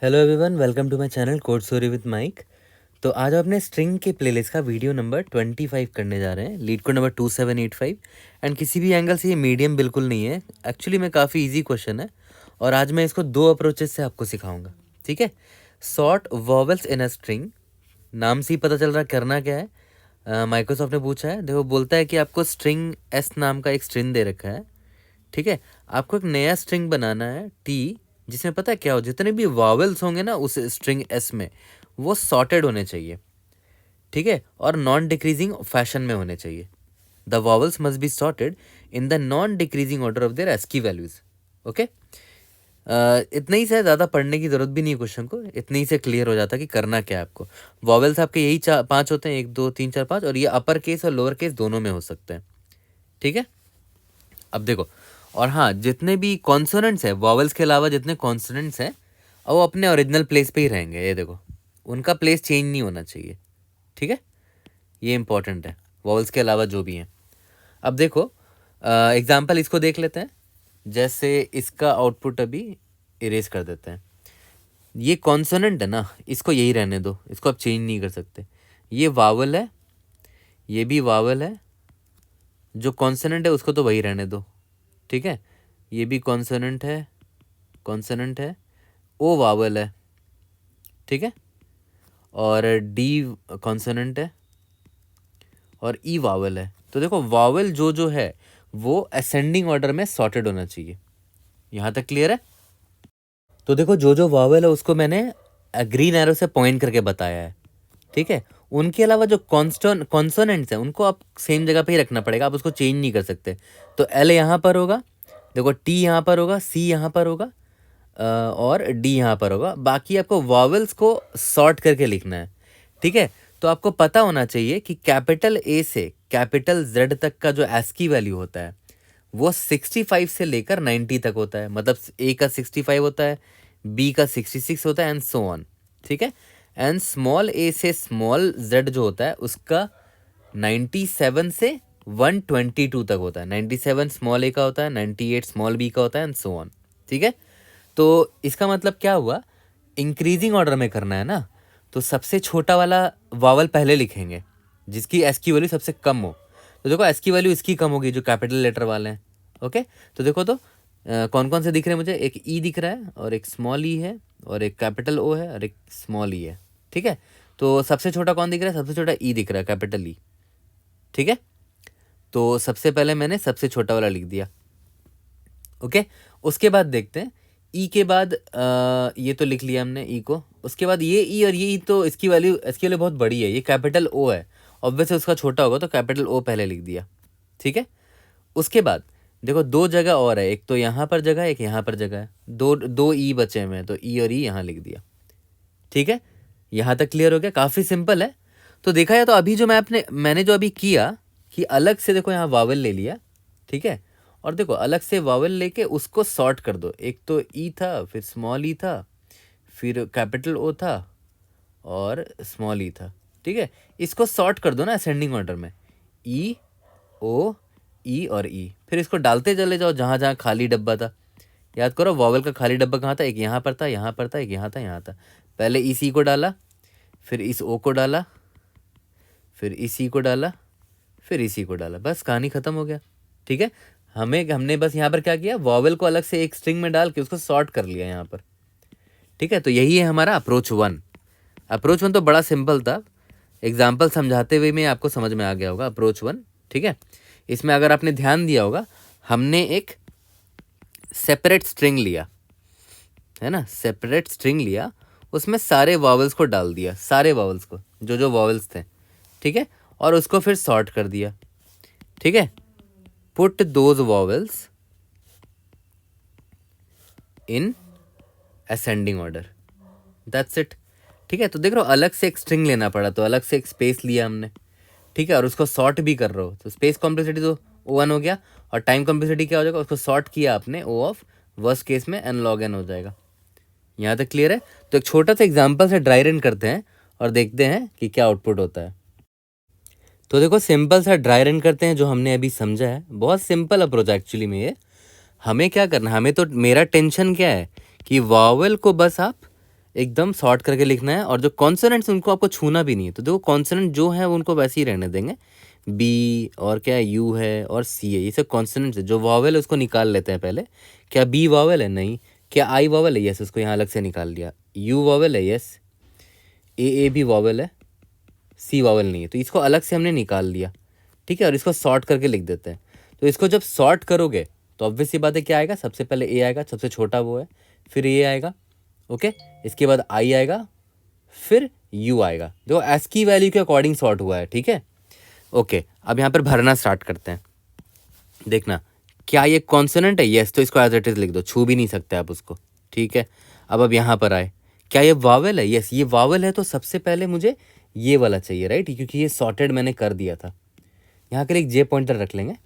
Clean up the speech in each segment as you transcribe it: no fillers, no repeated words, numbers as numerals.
Hello everyone, welcome to my channel code story with Mike. तो आज हम अपने स्ट्रिंग के प्लेलिस्ट का वीडियो नंबर 25 करने जा रहे हैं, लीड कोड नंबर 2785। एंड किसी भी एंगल से ये मीडियम बिल्कुल नहीं है, एक्चुअली में काफ़ी इजी क्वेश्चन है और आज मैं इसको दो अप्रोचेस से आपको सिखाऊंगा। ठीक है, sort vowels in a string, नाम से ही पता चल रहा है करना क्या है। माइक्रोसॉफ्ट ने पूछा है, देखो बोलता है कि आपको स्ट्रिंग एस नाम का एक स्ट्रिंग दे रखा है। ठीक है, आपको एक नया स्ट्रिंग बनाना है टी, जिसमें पता है क्या हो, जितने भी वावेल्स होंगे ना उस स्ट्रिंग एस में वो सॉर्टेड होने चाहिए। ठीक है, और नॉन डिक्रीजिंग फैशन में होने चाहिए। The vowels must be sorted in the non decreasing order of their ASCII values. Okay, इतना ही से ज़्यादा पढ़ने की जरूरत भी नहीं है क्वेश्चन को, इतने ही से क्लियर हो जाता है कि करना क्या है आपको। वावेल्स आपके यही पांच होते हैं, 1 2 3 4 5, और ये अपर केस और लोअर केस दोनों में हो सकते हैं। ठीक है, अब देखो, और हाँ, जितने भी कॉन्सोनेंट्स हैं वॉवेल्स के अलावा, जितने कॉन्सोनेंट्स हैं वो अपने ओरिजिनल प्लेस पे ही रहेंगे। ये देखो, उनका प्लेस चेंज नहीं होना चाहिए। ठीक है, ये इंपॉर्टेंट है, वॉवेल्स के अलावा जो भी हैं। अब देखो एग्जाम्पल इसको देख लेते हैं। जैसे इसका आउटपुट अभी इरेज कर देते हैं। ये कॉन्सोनेंट है ना, इसको यही रहने दो, इसको आप चेंज नहीं कर सकते। ये वावल है, ये भी वावल है, जो कॉन्सोनेंट है उसको तो वही रहने दो। ठीक है, ये भी कॉन्सोनेंट है, कॉन्सोनेंट है, ओ वावल है। ठीक है, और डी कॉन्सोनेंट है और ई वावल है। तो देखो वावल जो जो है वो असेंडिंग ऑर्डर में सॉर्टेड होना चाहिए। यहाँ तक क्लियर है? तो देखो जो जो वावल है उसको मैंने ग्रीन एरो से पॉइंट करके बताया है। ठीक है, उनके अलावा जो कॉन्सोनेंट्स हैं उनको आप सेम जगह पे ही रखना पड़ेगा, आप उसको चेंज नहीं कर सकते। तो एल यहाँ पर होगा, देखो टी यहाँ पर होगा, सी यहाँ पर होगा, और डी यहाँ पर होगा। बाकी आपको वॉवेल्स को सॉर्ट करके लिखना है। ठीक है, तो आपको पता होना चाहिए कि कैपिटल ए से कैपिटल जेड तक का जो एस्की वैल्यू होता है वो 65 से लेकर 90 तक होता है। मतलब ए का 65 होता है, बी का 66 होता है, एंड सो ऑन। ठीक है, एंड स्मॉल ए से स्मॉल जेड जो होता है उसका 97 से 122 तक होता है। 97 स्मॉल ए का होता है, 98 स्मॉल बी का होता है, एंड सो ऑन। ठीक है, तो इसका मतलब क्या हुआ, इंक्रीजिंग ऑर्डर में करना है ना, तो सबसे छोटा वाला वावल पहले लिखेंगे जिसकी एस की वैल्यू सबसे कम हो। तो देखो एस की वैल्यू इसकी कम होगी जो कैपिटल लेटर वाले हैं। ओके, तो देखो तो कौन कौन से दिख रहे हैं मुझे, एक ई दिख रहा है और एक स्मॉल ई है और एक कैपिटल ओ है और एक स्मॉल ई है। ठीक है, तो सबसे छोटा कौन दिख रहा है, सबसे छोटा ई दिख रहा है, कैपिटल ई। ठीक है, तो सबसे पहले मैंने सबसे छोटा वाला लिख दिया। ओके, उसके बाद देखते हैं ई के बाद ये तो लिख लिया हमने ई को। उसके बाद ये ई और ये ई, तो इसकी वैल्यू बहुत बड़ी है, ये कैपिटल ओ है, ऑब्वियसली उसका छोटा होगा तो कैपिटल ओ पहले लिख दिया। ठीक है, उसके बाद देखो दो जगह और है, एक तो यहाँ पर जगह है, एक यहाँ पर जगह है, दो दो ई बचे हुए हैं, तो ई और ई यहाँ लिख दिया। ठीक है, यहाँ तक क्लियर हो गया, काफ़ी सिंपल है। तो देखा जाए तो अभी जो मैंने जो अभी किया कि अलग से देखो यहाँ वावल ले लिया। ठीक है, और देखो अलग से वावल लेके उसको सॉर्ट कर दो। एक तो ई था, फिर स्मॉल ई था, फिर कैपिटल ओ था और स्मॉल ई था। ठीक है, इसको सॉर्ट कर दो ना असेंडिंग ऑर्डर में, ई ओ ई और ई, फिर इसको डालते चले जाओ जहाँ जहाँ खाली डब्बा था। याद करो वॉवल का खाली डब्बा कहाँ था, एक यहाँ पर था, यहाँ पर था, एक यहाँ था, यहाँ था। पहले इस ई को डाला, फिर इस ओ को डाला, फिर इसी को डाला, फिर इसी को डाला, बस कहानी खत्म हो गया। ठीक है, हमने बस यहाँ पर क्या किया, वॉवेल को अलग से एक स्ट्रिंग में डाल के उसको सॉर्ट कर लिया यहाँ पर। ठीक है, तो यही है हमारा अप्रोच 1। अप्रोच 1 तो बड़ा सिंपल था, एग्जाम्पल समझाते हुए में आपको समझ में आ गया होगा अप्रोच 1। ठीक है, इसमें अगर आपने ध्यान दिया होगा हमने एक सेपरेट स्ट्रिंग लिया है ना, सेपरेट स्ट्रिंग लिया, उसमें सारे वॉवेल्स को डाल दिया, सारे वॉवेल्स को, जो जो वॉवेल्स थे। ठीक है, और उसको फिर सॉर्ट कर दिया। ठीक है, put those vowels in ascending order, that's it. ठीक है, तो देख रहे हो अलग से एक स्ट्रिंग लेना पड़ा, तो अलग से एक स्पेस लिया हमने। ठीक है, और उसको सॉर्ट भी कर रहे हो, तो स्पेस कॉम्प्लेक्सिटी तो O1 हो गया, और टाइम कॉम्प्लेक्सिटी क्या हो जाएगा, उसको सॉर्ट किया आपने O ऑफ वर्स्ट केस में n log n हो जाएगा। यहाँ तक क्लियर है? तो एक छोटा सा एग्जाम्पल से ड्राई रन करते हैं और देखते हैं कि क्या आउटपुट होता है। तो देखो सिंपल सा ड्राई रन करते हैं, जो हमने अभी समझा है बहुत सिंपल अप्रोच एक्चुअली में। ये हमें क्या करना है, हमें तो मेरा टेंशन क्या है कि वॉवेल को बस आप एकदम सॉर्ट करके लिखना है, और जो कॉन्सोनेंट्स उनको आपको छूना भी नहीं है। तो देखो कॉन्सोनेंट जो है उनको वैसे ही रहने देंगे, बी और क्या है, यू है और सी है, ये सब कॉन्सोनेंट्स है। जो वॉवेल है उसको निकाल लेते हैं पहले। क्या बी वॉवेल है? नहीं। क्या आई वॉवेल है? यस, उसको यहाँ अलग से निकाल लिया। यू वॉवेल है? यस। ए भी वॉवेल है, सी वॉवेल नहीं है, तो इसको अलग से हमने निकाल लिया। ठीक है, और इसको सॉर्ट करके लिख देते हैं। तो इसको जब सॉर्ट करोगे तो ऑब्वियस सी बात है क्या आएगा, सबसे पहले ए आएगा, सबसे छोटा वो है, फिर ए आएगा, ओके, इसके बाद आई आएगा, फिर यू आएगा। देखो एस की वैल्यू के अकॉर्डिंग सॉर्ट हुआ है, ठीक है, ओके। अब यहाँ पर भरना स्टार्ट करते हैं। देखना, क्या ये कॉन्सोनेंट है? यस, तो इसको एज इट इज लिख दो, छू भी नहीं सकते आप उसको, ठीक है। अब यहाँ पर आए, क्या ये वावेल है? यस, ये वावेल है, तो सबसे पहले मुझे ये वाला चाहिए, राइट, क्योंकि ये सॉर्टेड मैंने कर दिया था। यहाँ के लिए एक जे पॉइंटर रख लेंगे,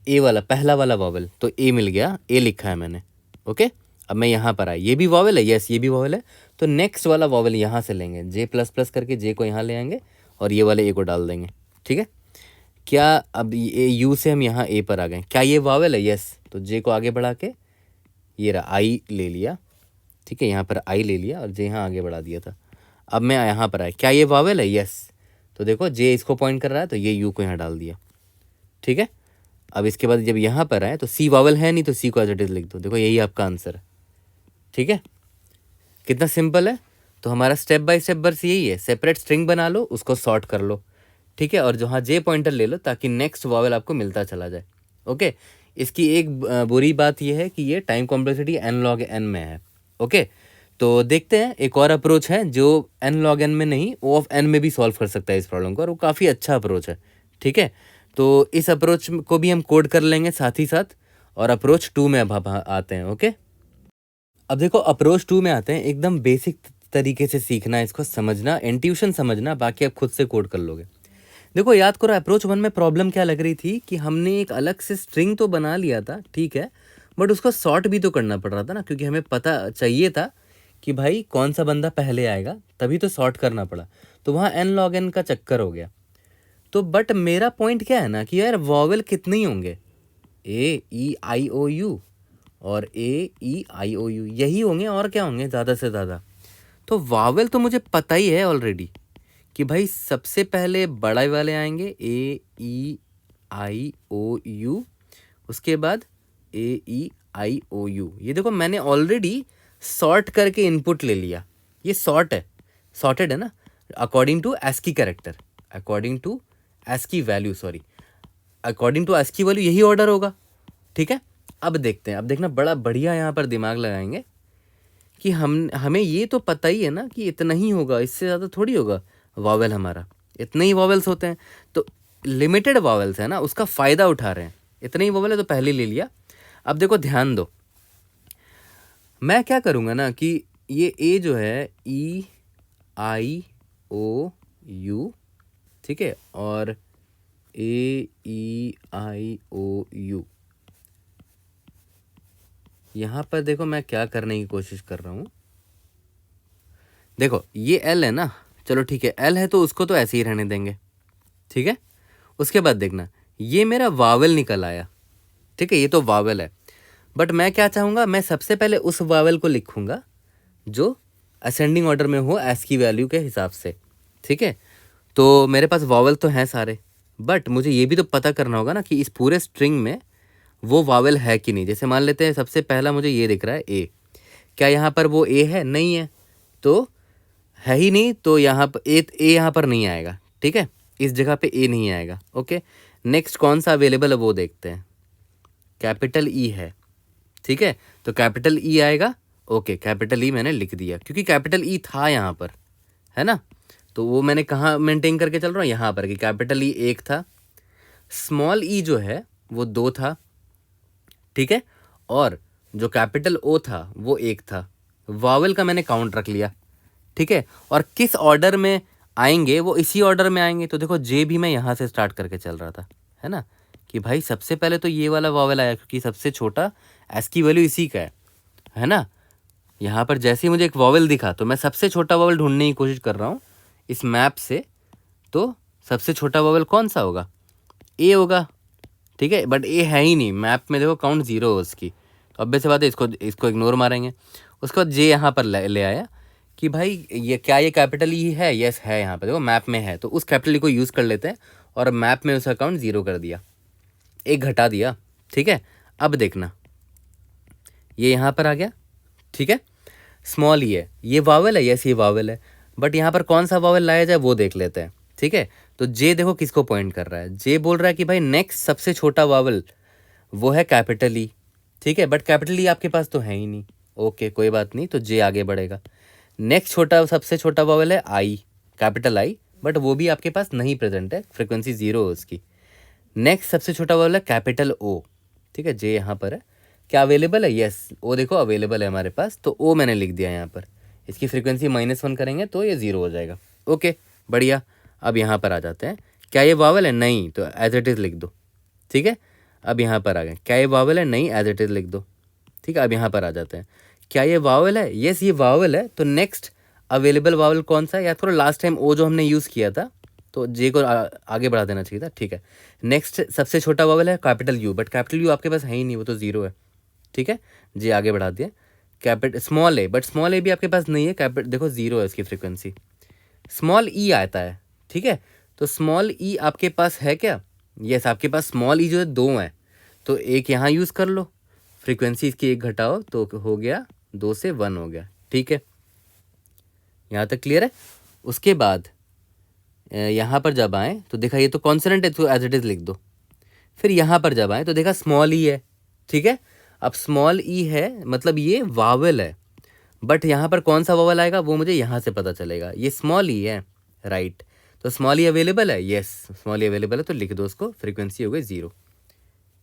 ए वाला, पहला वाला वावेल, तो ए मिल गया, ए लिखा है मैंने, ओके। अब मैं यहाँ पर आया, ये भी वावेल है? यस, ये भी वावेल है, तो नेक्स्ट वाला वावेल यहाँ से लेंगे, जे प्लस प्लस करके जे को यहाँ ले आएंगे और ये वाले ए को डाल देंगे, ठीक है। क्या अब ये यू से हम यहाँ ए पर आ गए, क्या ये वावेल है? यस, तो जे को आगे बढ़ा के ये रहा, आई ले लिया, ठीक है, यहाँ पर आई ले लिया और जे यहाँ आगे बढ़ा दिया था। अब मैं यहाँ पर आया, क्या ये वावेल है? यस, तो देखो जे इसको पॉइंट कर रहा है, तो ये यू को यहाँ डाल दिया, ठीक है। अब इसके बाद जब यहाँ पर आए तो सी वावेल है नहीं, तो सी को एज इट इज लिख दो, देखो यही आपका आंसर है, ठीक है। कितना सिंपल है। तो हमारा स्टेप बाय स्टेप बस यही है, सेपरेट स्ट्रिंग बना लो, उसको सॉर्ट कर लो, ठीक है, और जहाँ जे पॉइंटर ले लो ताकि नेक्स्ट वावेल आपको मिलता चला जाए, ओके। इसकी एक बुरी बात यह है कि ये time complexity n log n में है, ओके। तो देखते हैं, एक और अप्रोच है जो एन लॉग एन में नहीं, ओ ऑफ एन में भी सॉल्व कर सकता है इस प्रॉब्लम को, और वो काफ़ी अच्छा अप्रोच है, ठीक है। तो इस अप्रोच को भी हम कोड कर लेंगे साथ ही साथ, और अप्रोच 2 में अब आते हैं, ओके। अब देखो अप्रोच 2 में आते हैं, एकदम बेसिक तरीके से सीखना, इसको समझना, इंट्यूशन समझना, बाकी आप खुद से कोड कर लोगे। देखो याद करो, अप्रोच 1 में प्रॉब्लम क्या लग रही थी कि हमने एक अलग से स्ट्रिंग तो बना लिया था, ठीक है, बट उसको सॉर्ट भी तो करना पड़ रहा था ना, क्योंकि हमें पता चाहिए था कि भाई कौन सा बंदा पहले आएगा, तभी तो सॉर्ट करना पड़ा। तो वहाँ एन लॉग एन का चक्कर हो गया। तो बट मेरा पॉइंट क्या है ना कि यार वॉवेल कितने ही होंगे, ए ई आई ओ यू और ए ई आई ओ यू, यही होंगे, और क्या होंगे ज़्यादा से ज़्यादा। तो वावेल तो मुझे पता ही है ऑलरेडी कि भाई सबसे पहले बड़े वाले आएंगे, ए ई आई ओ यू, उसके बाद ए ई आई ओ यू। ये देखो मैंने ऑलरेडी सॉर्ट करके इनपुट ले लिया, ये सॉर्ट है, सॉर्टेड है ना, according to ASCII character, according to ASCII value, sorry, according to ASCII value, यही ऑर्डर होगा, ठीक है। अब देखते हैं, अब देखना बड़ा बढ़िया यहाँ पर दिमाग लगाएंगे कि हमें ये तो पता ही है ना कि इतना ही होगा, इससे ज़्यादा थोड़ी होगा वावेल, हमारा इतने ही वावेल्स होते हैं, तो लिमिटेड वावेल्स है ना, उसका फ़ायदा उठा रहे हैं, इतने ही वावेल है तो पहले ले लिया। अब देखो ध्यान दो, मैं क्या करूँगा ना कि ये ए जो है ई आई ओ यू, ठीक है, और ए ई आई ओ यू, यहाँ पर देखो मैं क्या करने की कोशिश कर रहा हूँ। देखो ये एल है ना, चलो ठीक है, एल है तो उसको तो ऐसे ही रहने देंगे, ठीक है। उसके बाद देखना, ये मेरा वावेल निकल आया, ठीक है, ये तो वावेल है, बट मैं क्या चाहूँगा, मैं सबसे पहले उस वावेल को लिखूँगा जो असेंडिंग ऑर्डर में हो एस्की वैल्यू के हिसाब से, ठीक है। तो मेरे पास वावेल तो हैं सारे, बट मुझे ये भी तो पता करना होगा ना कि इस पूरे स्ट्रिंग में वो वावेल है कि नहीं। जैसे मान लेते हैं सबसे पहला मुझे ये दिख रहा है ए, क्या यहाँ पर वो ए है? नहीं है, तो है ही नहीं, तो यहाँ पर ए यहाँ पर नहीं आएगा, ठीक है, इस जगह पे ए नहीं आएगा, ओके। नेक्स्ट कौन सा अवेलेबल है वो देखते हैं, कैपिटल ई है, ठीक है, तो कैपिटल ई आएगा, ओके, कैपिटल ई मैंने लिख दिया क्योंकि कैपिटल ई था यहाँ पर, है ना, तो वो मैंने कहाँ मेंटेन करके चल रहा हूँ, यहाँ पर, कि कैपिटल ई 1 था, स्मॉल ई जो है वो 2 था, ठीक है, और जो कैपिटल ओ था वो 1 था। वावेल का मैंने काउंट रख लिया, ठीक है, और किस ऑर्डर में आएंगे वो इसी ऑर्डर में आएंगे। तो देखो जे भी मैं यहाँ से स्टार्ट करके चल रहा था, है ना, कि भाई सबसे पहले तो ये वाला वावेल आया क्योंकि सबसे छोटा एस्की वैल्यू इसी का है ना। यहाँ पर जैसे ही मुझे एक वावेल दिखा तो मैं सबसे छोटा वावेल ढूंढने की कोशिश कर रहा हूँ इस मैप से, तो सबसे छोटा वावेल कौन सा होगा? ए होगा, ठीक है, बट ए है ही नहीं मैप में, देखो काउंट 0 है उसकी, तो अब से बात है, इसको इग्नोर मारेंगे। उसके बाद जे यहाँ पर ले आया, कि भाई ये क्या ये कैपिटल ई है, यस है, यहाँ पर देखो मैप में है, तो उस कैपिटल ई को यूज़ कर लेते हैं और मैप में उस अकाउंट 0 कर दिया, एक घटा दिया, ठीक है। अब देखना ये यहाँ पर आ गया, ठीक है। स्मॉल ई है, ये वावल है, यस ये वावल है, बट यहाँ पर कौन सा वावल लाया जाए वो देख लेते हैं, ठीक है। तो जे देखो किसको पॉइंट कर रहा है, जे बोल रहा है कि भाई नेक्स्ट सबसे छोटा वावल वो है कैपिटल ई, ठीक है, बट कैपिटल ई आपके पास तो है ही नहीं, ओके कोई बात नहीं, तो जे आगे बढ़ेगा। नेक्स्ट सबसे छोटा वावल है आई, कैपिटल आई, बट वो भी आपके पास नहीं प्रेजेंट है, फ्रिक्वेंसी 0 है उसकी। नेक्स्ट सबसे छोटा वावल है कैपिटल ओ, ठीक है, जे यहाँ पर है, क्या अवेलेबल है, यस ओ देखो अवेलेबल है हमारे पास, तो ओ मैंने लिख दिया यहाँ पर, इसकी फ्रीक्वेंसी -1 करेंगे तो ये 0 हो जाएगा, ओके बढ़िया। अब यहाँ पर आ जाते हैं, क्या ये वावल है, नहीं, तो एज इट इज़ लिख दो, ठीक है। अब यहाँ पर आ गए, क्या ये वावल है, नहीं, एज इट इज़ लिख दो, ठीक है। अब यहाँ पर आ जाते हैं, क्या ये वावल है, यस ये वावल है, तो नेक्स्ट अवेलेबल वावल कौन सा है, याद करो लास्ट टाइम ओ जो हमने यूज़ किया था, तो जे को आगे बढ़ा देना चाहिए था, ठीक है। नेक्स्ट सबसे छोटा वावल है capital you, but capital you आपके पास है ही नहीं, वो तो 0 है, ठीक है, जे आगे बढ़ा दिया। Capital small A, but small A भी आपके पास नहीं है, कैपिटल देखो 0 है इसकी फ्रीक्वेंसी। स्मॉल ई आता है, ठीक है, तो स्मॉल ई आपके पास है क्या, यस आपके पास स्मॉल ई जो है 2 है, तो एक यहाँ यूज़ कर लो, फ्रीक्वेंसी इसकी एक घटाओ तो हो गया 2 से 1 हो गया, ठीक है, यहाँ तक क्लियर है। उसके बाद यहाँ पर जब आए तो देखा ये तो कॉन्सोनेंट है, तो एज इट इज़ लिख दो। फिर यहाँ पर जब आए तो देखा स्मॉल ई है, ठीक है। अब स्मॉल ई है मतलब ये वावल है, बट यहाँ पर कौन सा वावल आएगा वो मुझे यहाँ से पता चलेगा, ये स्मॉल ई है, राइट, तो स्मॉल ई अवेलेबल है, यस स्मॉल ई अवेलेबल है, तो लिख दो उसको, फ्रीक्वेंसी हो गई 0,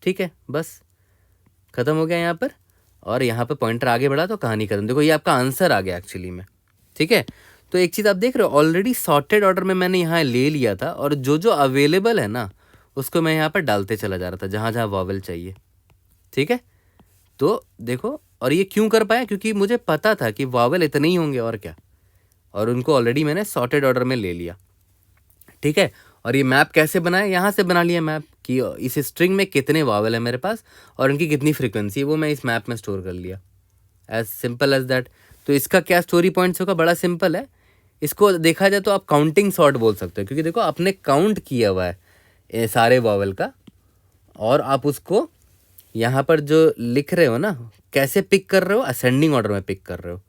ठीक है, बस ख़त्म हो गया यहाँ पर। और यहाँ पर पॉइंटर आगे बढ़ा तो कहानी खत्म, देखो ये आपका आंसर आ गया एक्चुअली में, ठीक है। तो एक चीज़ आप देख रहे हो, ऑलरेडी सॉर्टेड ऑर्डर में मैंने यहाँ ले लिया था, और जो जो अवेलेबल है ना उसको मैं यहाँ पर डालते चला जा रहा था, जहाँ जहाँ वावल चाहिए, ठीक है। तो देखो, और ये क्यों कर पाया, क्योंकि मुझे पता था कि वावल इतने ही होंगे और क्या, और उनको ऑलरेडी मैंने सॉर्टेड ऑर्डर में ले लिया, ठीक है। और ये मैप कैसे बनाया, यहाँ से बना लिया मैप कि इस स्ट्रिंग में कितने वावल है मेरे पास और इनकी कितनी फ्रीक्वेंसी है, वो मैं इस मैप में स्टोर कर लिया, एज सिंपल एज दैट। तो इसका क्या स्टोरी पॉइंट्स होगा, बड़ा सिंपल है, इसको देखा जाए तो आप काउंटिंग सॉर्ट बोल सकते हो, क्योंकि देखो आपने काउंट किया हुआ है ये सारे वावल का, और आप उसको यहाँ पर जो लिख रहे हो ना कैसे पिक कर रहे हो, असेंडिंग ऑर्डर में पिक कर रहे हो,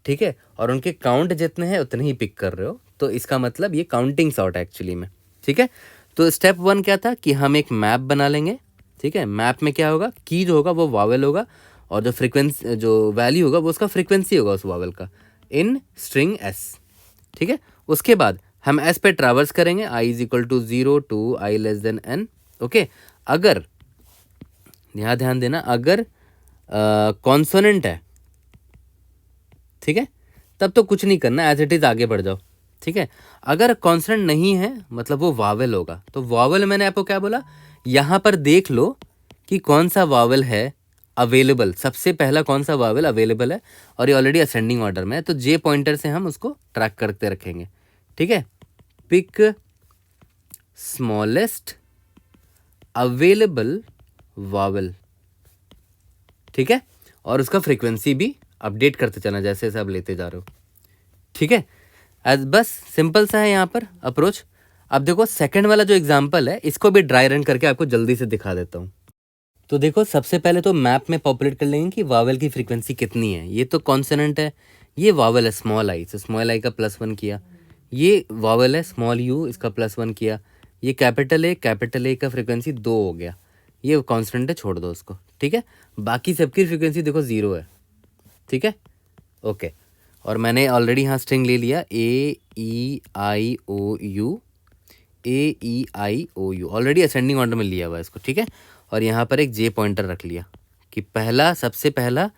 ठीक है, और उनके काउंट जितने हैं उतने ही पिक कर रहे हो, तो इसका मतलब ये काउंटिंग सॉर्ट है एक्चुअली में, ठीक है। तो स्टेप 1 क्या था कि हम एक मैप बना लेंगे, ठीक है। मैप में क्या होगा, की जो होगा वो वावल होगा, और जो फ्रीक्वेंसी जो वैल्यू होगा वो उसका फ्रीक्वेंसी होगा उस वावल का इन स्ट्रिंग एस, ठीक है। उसके बाद हम एस पे ट्रैवर्स करेंगे, I is equal to 0 to I less than N, okay. अगर यहाँ ध्यान देना, अगर कॉन्सोनेंट है, ठीक है, तब तो कुछ नहीं करना, एज इट इज़ आगे बढ़ जाओ, ठीक है। अगर कॉन्सोनेंट नहीं है मतलब वो वावल होगा, तो वावल मैंने आपको क्या बोला, यहाँ पर देख लो कि कौन सा वावल है अवेलेबल, सबसे पहला कौन सा वावल अवेलेबल है, और ये ऑलरेडी असेंडिंग ऑर्डर में है, तो जे पॉइंटर से हम उसको ट्रैक करते रखेंगे, ठीक है। पिक स्मॉलेस्ट अवेलेबल वावल, ठीक है, और उसका फ्रीक्वेंसी भी अपडेट करते चलना जैसे जैसे आप लेते जा रहे हो, ठीक है। एज बस सिंपल सा है यहाँ पर अप्रोच। अब देखो सेकंड वाला जो एग्जांपल है इसको भी ड्राई रन करके आपको जल्दी से दिखा देता हूँ। तो देखो सबसे पहले तो मैप में पॉपुलेट कर लेंगे कि वावल की फ्रीक्वेंसी कितनी है, ये तो कॉन्सोनेंट है, ये वावल है स्मॉल आई, तो स्मॉल आई का +1 किया, ये वावल है स्मॉल यू, इसका +1 किया, ये कैपिटल ए का फ्रीक्वेंसी 2 हो गया, ये कॉन्स्टेंट है छोड़ दो उसको, ठीक है। बाकी सबकी फ्रीक्वेंसी देखो 0 है, ठीक है, ओके। और मैंने ऑलरेडी यहाँ स्ट्रिंग ले लिया AEIOU, AEIOU already ascending order में लिया हुआ है इसको, ठीक है। और यहाँ पर एक जे पॉइंटर रख लिया कि पहला सबसे पहला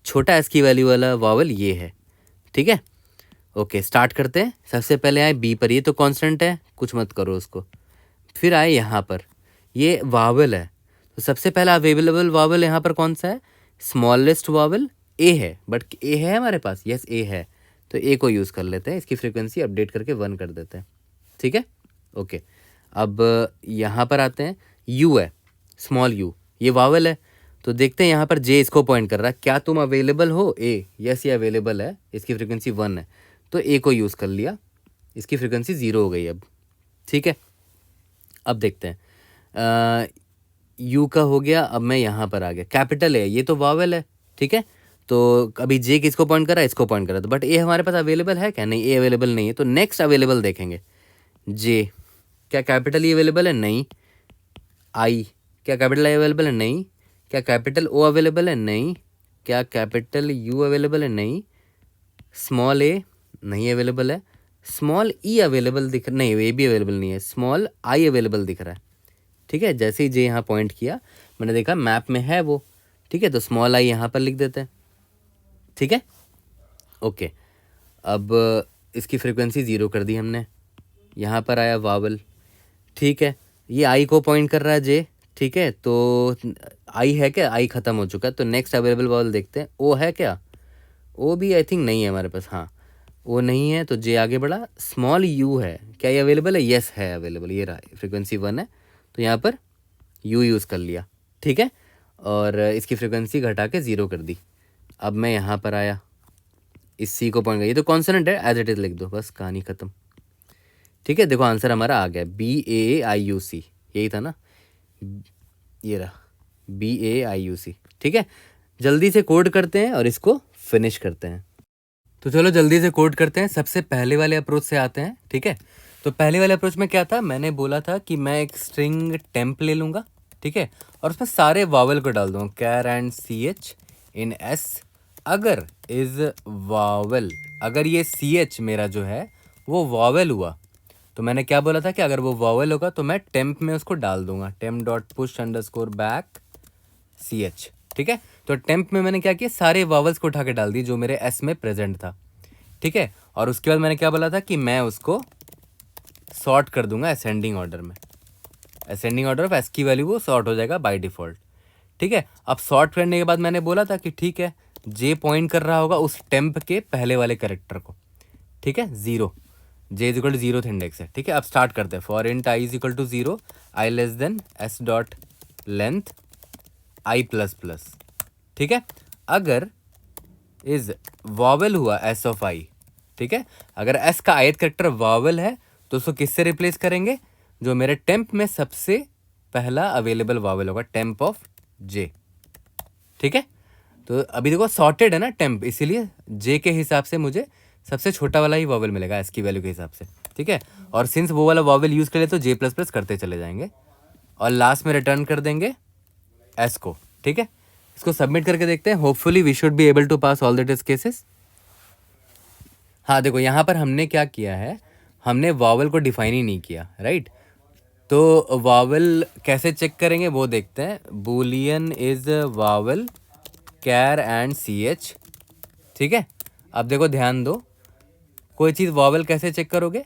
छोटा एस की वैल्यू वाला वावल ये है, ठीक है, ओके। स्टार्ट करते हैं, सबसे पहले आए बी पर, ये तो कांस्टेंट है कुछ मत करो उसको। फिर आए यहाँ पर, ये वावल है, तो सबसे पहला अवेलेबल वावल यहाँ पर कौन सा है, स्मॉलेस्ट वावल ए है, बट ए है हमारे पास, यस ए है, तो ए को यूज़ कर लेते हैं, इसकी फ्रीक्वेंसी अपडेट करके 1 कर देते हैं, ठीक है, ओके। अब यहाँ पर आते हैं, यू है स्मॉल यू, ये वावल है, तो देखते हैं यहाँ पर जे इसको पॉइंट कर रहा है, क्या तुम अवेलेबल हो ए, यस ये अवेलेबल है, इसकी फ्रीक्वेंसी 1 है, तो ए को यूज़ कर लिया, इसकी फ्रिक्वेंसी 0 हो गई अब। ठीक है, अब देखते हैं यू का हो गया। अब मैं यहाँ पर आ गया, कैपिटल है, ये तो वावल है। ठीक है, तो अभी जे किसको पॉइंट करा, इसको पॉइंट करा, तो बट ए हमारे पास अवेलेबल है क्या, नहीं, ए अवेलेबल नहीं है। तो नेक्स्ट अवेलेबल देखेंगे, जे क्या कैपिटल ई अवेलेबल है, नहीं। आई क्या कैपिटल आई अवेलेबल है, नहीं। क्या कैपिटल ओ अवेलेबल है, नहीं। क्या कैपिटल यू अवेलेबल है, नहीं। स्मॉल ए नहीं अवेलेबल है। स्मॉल ई अवेलेबल दिख, नहीं ए भी अवेलेबल नहीं है। स्मॉल आई अवेलेबल दिख रहा है। ठीक है, जैसे ही जे यहाँ पॉइंट किया मैंने देखा मैप में है वो। ठीक है, तो स्मॉल आई यहाँ पर लिख देते हैं। ठीक है, ओके। अब इसकी फ्रिक्वेंसी 0 कर दी हमने, यहाँ पर आया वावल। ठीक है, ये आई को पॉइंट कर रहा है जे। ठीक है, तो आई है क्या, आई ख़त्म हो चुका है, तो नेक्स्ट अवेलेबल वावल देखते हैं। ओ है क्या, ओ भी आई थिंक नहीं है हमारे पास, हाँ ओ नहीं है, तो जे आगे बढ़ा। स्मॉल यू है क्या, ये अवेलेबल है, यस है अवेलेबल, ये रहा, फ्रिक्वेंसी 1 है, तो यहाँ पर यू यूज़ कर लिया। ठीक है, और इसकी फ्रिक्वेंसी घटा के 0 कर दी। अब मैं यहाँ पर आया, इस सी को पॉइंट, ये तो कॉन्सोनेंट है, एज इट इज़ लिख दो, बस कहानी ख़त्म। ठीक है, देखो आंसर हमारा आ गया, BAIUC, यही था ना, ये रहा BAIUC। ठीक है, जल्दी से कोड करते हैं और इसको फिनिश करते हैं। तो चलो जल्दी से कोड करते हैं, सबसे पहले वाले अप्रोच से आते हैं। ठीक है, तो पहले वाले अप्रोच में क्या था, मैंने बोला था कि मैं एक स्ट्रिंग टेम्प ले लूँगा। ठीक है, और उसमें सारे वावल को डाल दूँगा, char and CH in S। अगर इज़ वावल, अगर ये CH मेरा जो है वो वावल हुआ, तो मैंने क्या बोला था कि अगर वो वावल होगा तो मैं टेम्प में उसको डाल दूंगा, temp.push_back CH। ठीक है, तो टेम्प में मैंने क्या किया, सारे वावल्स को उठा के डाल दी जो मेरे एस में प्रेजेंट था। ठीक है, और उसके बाद मैंने क्या बोला था कि मैं उसको सॉर्ट कर दूंगा असेंडिंग ऑर्डर में, असेंडिंग ऑर्डर ऑफ एस की वैल्यू वो सॉर्ट हो जाएगा बाय डिफ़ॉल्ट। ठीक है, अब सॉर्ट करने के बाद मैंने बोला था कि ठीक है, जे पॉइंट कर रहा होगा उस टेम्प के पहले वाले कैरेक्टर को। ठीक है, 0, J is equal to 0th index है। ठीक है, अब स्टार्ट करते हैं, for int I is equal to 0, I less than S dot length I plus plus. ठीक है, अगर इज वावल हुआ एस ऑफ आई, ठीक है, अगर एस का ith करेक्टर वावल है तो उसको किससे रिप्लेस करेंगे, जो मेरे टेम्प में सबसे पहला अवेलेबल वावल होगा, टेम्प ऑफ जे। ठीक है, तो अभी देखो सॉर्टेड है ना टेम्प, इसीलिए जे के हिसाब से मुझे सबसे छोटा वाला ही वावल मिलेगा एस की वैल्यू के हिसाब से। ठीक है, और सिंस वो वाला वावल यूज़ कर ले तो जे प्लस प्लस करते चले जाएंगे और लास्ट में रिटर्न कर देंगे एस को। ठीक है, इसको सबमिट करके देखते हैं, hopefully we should be able to pass all the test cases. हाँ देखो यहाँ पर हमने क्या किया है, हमने वावल को डिफाइन ही नहीं किया, राइट। तो वावल कैसे चेक करेंगे वो देखते हैं, boolean is vowel char and CH। ठीक है, अब देखो ध्यान दो, कोई चीज़ वावल कैसे चेक करोगे,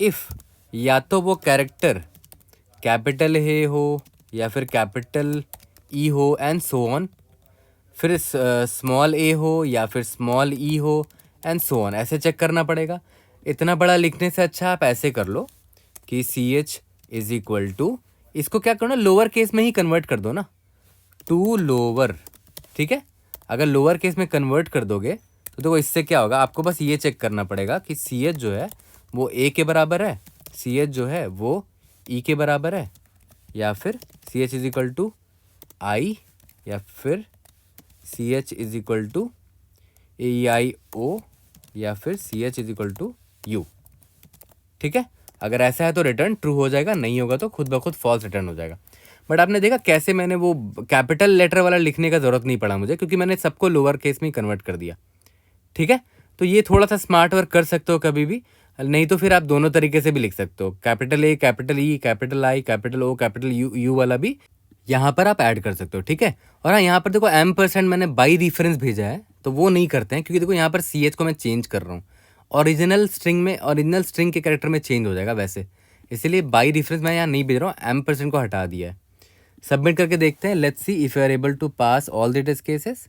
इफ़ या तो वो कैरेक्टर कैपिटल ए हो या फिर कैपिटल ई हो एंड सो ऑन, फिर स्मॉल ए हो या फिर स्मॉल ई हो एंड सो ऑन, ऐसे चेक करना पड़ेगा। इतना बड़ा लिखने से अच्छा आप ऐसे कर लो कि CH इज इक्वल टू, इसको क्या करो ना, लोअर केस में ही कन्वर्ट कर दो ना, टू लोअर। ठीक है, अगर लोअर केस में कन्वर्ट कर दोगे तो देखो इससे क्या होगा, आपको बस ये चेक करना पड़ेगा कि CH जो है वो A के बराबर है, CH जो है वो E के बराबर है, या फिर CH is equal to I, या फिर CH is equal to AEIO, या फिर CH is equal to U। ठीक है, अगर ऐसा है तो रिटर्न ट्रू हो जाएगा, नहीं होगा तो खुद ब खुद फॉल्स रिटर्न हो जाएगा। बट आपने देखा कैसे मैंने वो कैपिटल लेटर वाला लिखने का ज़रूरत नहीं पड़ा मुझे, क्योंकि मैंने सबको लोअर केस में ही कन्वर्ट कर दिया। ठीक है, तो ये थोड़ा सा स्मार्ट वर्क कर सकते हो कभी भी, नहीं तो फिर आप दोनों तरीके से भी लिख सकते हो, capital A capital E capital I capital O capital U वाला भी यहाँ पर आप ऐड कर सकते हो। ठीक है, और हाँ यहाँ पर देखो M% मैंने बाई रेफरेंस भेजा है, तो वो नहीं करते हैं क्योंकि देखो यहाँ पर CH को मैं चेंज कर रहा हूँ, ओरिजिनल स्ट्रिंग के कैरेक्टर में चेंज हो जाएगा वैसे, इसीलिए बाई रेफरेंस मैं यहाँ नहीं भेज रहा हूँ, M% को हटा दिया है। सबमिट करके देखते हैं, let's see if you are able to pass all the test cases.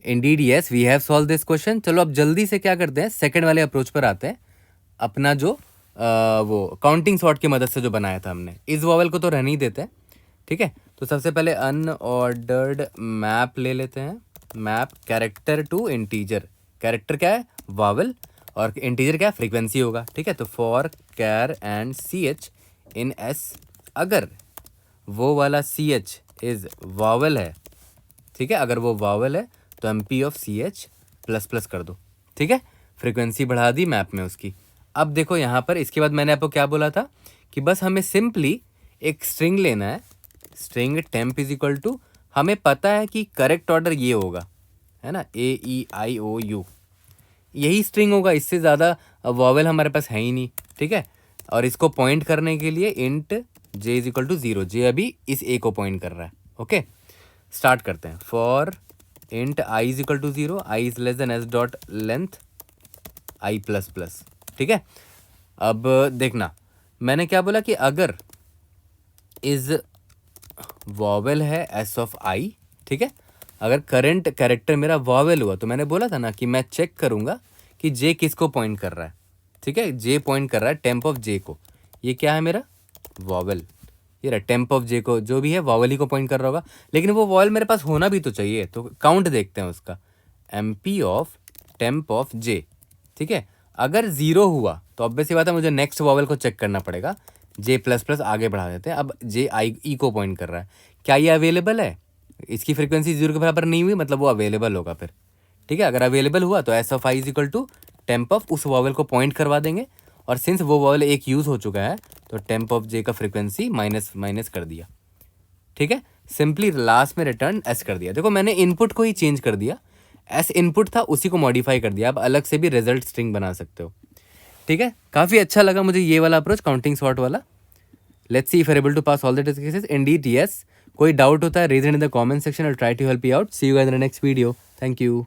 Indeed yes, we have solve this question. चलो अब जल्दी से क्या करते हैं, सेकंड वाले अप्रोच पर आते हैं, अपना जो वो काउंटिंग सॉर्ट की मदद से जो बनाया था हमने, इस वॉवल को तो रहने ही देते हैं। ठीक है, तो सबसे पहले अनऑर्डर्ड मैप ले लेते हैं, map character to integer. Character क्या है, वावल, और इंटीजर क्या है, फ्रीक्वेंसी होगा, ठीक है। तो for char and C H in S, अगर वो वाला सी एच इज वावल है, ठीक है, अगर वो वावल है तो M P of C H plus plus कर दो, ठीक है। फ्रीक्वेंसी बढ़ा दी मैप में उसकी। अब देखो यहाँ पर, इसके बाद मैंने आपको क्या बोला था कि बस हमें सिंपली एक स्ट्रिंग लेना है, string temp is equal to, हमें पता है कि करेक्ट ऑर्डर ये होगा, है ना, AEIOU, यही स्ट्रिंग होगा, इससे ज़्यादा वॉवेल हमारे पास है ही नहीं, ठीक है। और इसको पॉइंट करने के लिए int J is equal to 0, J अभी इस ए को पॉइंट कर रहा है, ओके। स्टार्ट करते हैं। For int I is equal to 0, I is less than S dot length I plus plus, ठीक है। अब देखना, मैंने क्या बोला कि अगर इज वॉवेल है एस ऑफ आई, ठीक है, अगर करंट कैरेक्टर मेरा वॉवेल हुआ तो मैंने बोला था ना कि मैं चेक करूंगा कि जे किसको पॉइंट कर रहा है, ठीक है। जे पॉइंट कर रहा है टेम्प ऑफ जे को, ये क्या है मेरा वॉवेल, ये रहा टेम्प ऑफ जे को, जो भी है वॉवेल ही को पॉइंट कर रहा होगा, लेकिन वो वॉवेल मेरे पास होना भी तो चाहिए, तो काउंट देखते हैं उसका, M P of temp of J, ठीक है। अगर 0 हुआ तो ऑब्वियस सी बात है मुझे नेक्स्ट वॉवेल को चेक करना पड़ेगा, जे प्लस प्लस आगे बढ़ा देते हैं। अब जे आई ई को पॉइंट कर रहा है, क्या ये अवेलेबल है, इसकी फ्रीक्वेंसी 0 के बराबर नहीं हुई, मतलब वो अवेलेबल होगा फिर, ठीक है। अगर अवेलेबल हुआ तो S of I is equal to temp of उस वॉवेल को पॉइंट करवा देंगे, और सिंस वो वॉवेल एक यूज़ हो चुका है तो टेम्प ऑफ जे का फ्रीक्वेंसी माइनस माइनस कर दिया, ठीक है। सिंपली लास्ट में रिटर्न एस कर दिया। देखो मैंने इनपुट को ही चेंज कर दिया, एस इनपुट था उसी को मॉडिफाई कर दिया, आप अलग से भी रिजल्ट स्ट्रिंग बना सकते हो, ठीक है। काफ़ी अच्छा लगा मुझे ये वाला अप्रोच, काउंटिंग सॉर्ट वाला। Let's see if able to pass all the test cases. Indeed yes. कोई डाउट होता है raise it in the comment section, I try to help you out. See you guys in the next video. Thank you.